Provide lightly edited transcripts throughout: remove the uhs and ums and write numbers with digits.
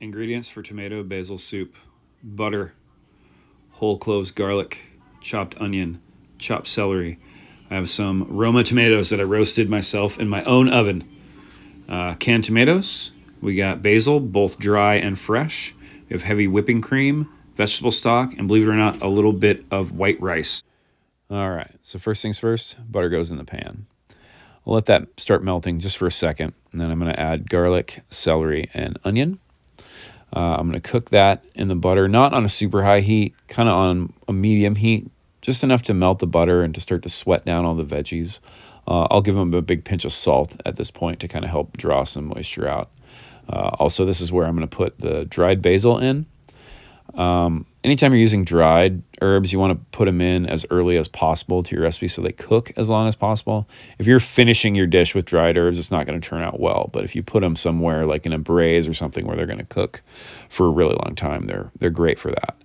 Ingredients for tomato basil soup: butter, whole cloves garlic, chopped onion, chopped celery. I have some Roma tomatoes that I roasted myself in my own oven. Canned tomatoes. We got basil, both dry and fresh. We have heavy whipping cream, vegetable stock, and believe it or not, a little bit of white rice. All right, so first things first, butter goes in the pan. I'll let that start melting just for a second, and then I'm going to add garlic, celery, and onion. I'm going to cook that in the butter, not on a super high heat, kind of on a medium heat, just enough to melt the butter and to start to sweat down all the veggies. I'll give them a big pinch of salt at this point to kind of help draw some moisture out. Also, this is where I'm going to put the dried basil in. Anytime you're using dried herbs, you want to put them in as early as possible to your recipe so they cook as long as possible. If you're finishing your dish with dried herbs, it's not going to turn out well. But if you put them somewhere like in a braise or something where they're going to cook for a really long time, they're great for that.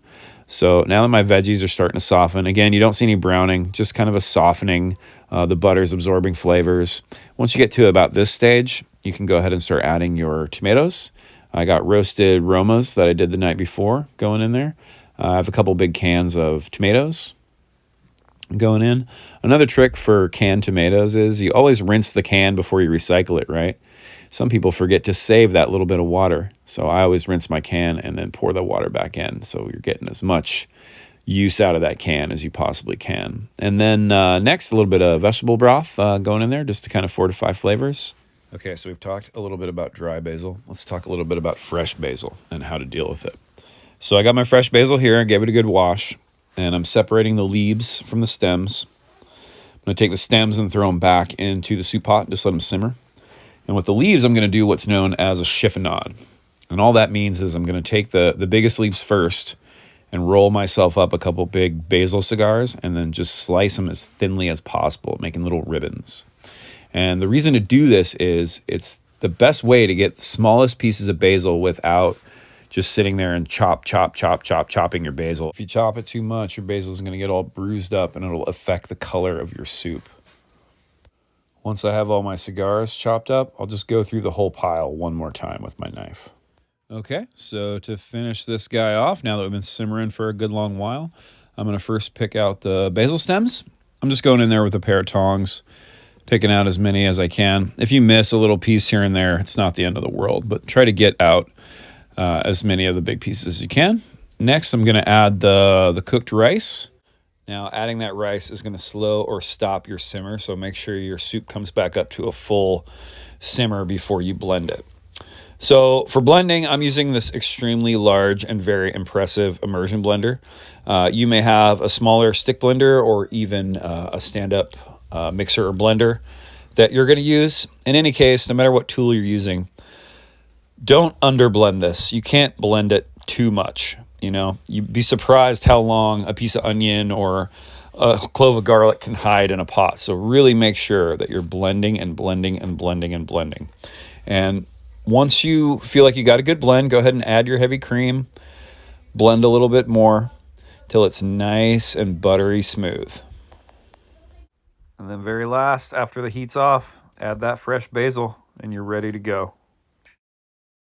So now that my veggies are starting to soften, again, you don't see any browning, just kind of a softening. The butter's absorbing flavors. Once you get to about this stage, you can go ahead and start adding your tomatoes. I got roasted Romas that I did the night before going in there. I have a couple big cans of tomatoes going in. Another trick for canned tomatoes is you always rinse the can before you recycle it, right? Some people forget to save that little bit of water. So I always rinse my can and then pour the water back in. So you're getting as much use out of that can as you possibly can. And then next, a little bit of vegetable broth going in there just to kind of fortify flavors. Okay, so we've talked a little bit about dry basil. Let's talk a little bit about fresh basil and how to deal with it. So I got my fresh basil here. I gave it a good wash, and I'm separating the leaves from the stems. I'm going to take the stems and throw them back into the soup pot, just let them simmer. And with the leaves, I'm going to do what's known as a chiffonade. And all that means is I'm going to take the biggest leaves first and roll myself up a couple big basil cigars and then just slice them as thinly as possible, making little ribbons. And the reason to do this is it's the best way to get the smallest pieces of basil without just sitting there and chopping your basil. If you chop it too much, your basil is going to get all bruised up and it'll affect the color of your soup. Once I have all my cigars chopped up, I'll just go through the whole pile one more time with my knife. Okay, so to finish this guy off, now that we've been simmering for a good long while, I'm going to first pick out the basil stems. I'm just going in there with a pair of tongs, picking out as many as I can. If you miss a little piece here and there, it's not the end of the world, but try to get out as many of the big pieces as you can. Next, I'm going to add the cooked rice. Now, adding that rice is going to slow or stop your simmer, so make sure your soup comes back up to a full simmer before you blend it. So for blending, I'm using this extremely large and very impressive immersion blender. You may have a smaller stick blender or even a stand-up mixer or blender that you're going to use. In any case, no matter what tool you're using, don't underblend this. You can't blend it too much. You know, you'd be surprised how long a piece of onion or a clove of garlic can hide in a pot. So really make sure that you're blending and blending and blending and blending. And once you feel like you got a good blend, go ahead and add your heavy cream. Blend a little bit more till it's nice and buttery smooth. And then very last, after the heat's off, add that fresh basil and you're ready to go.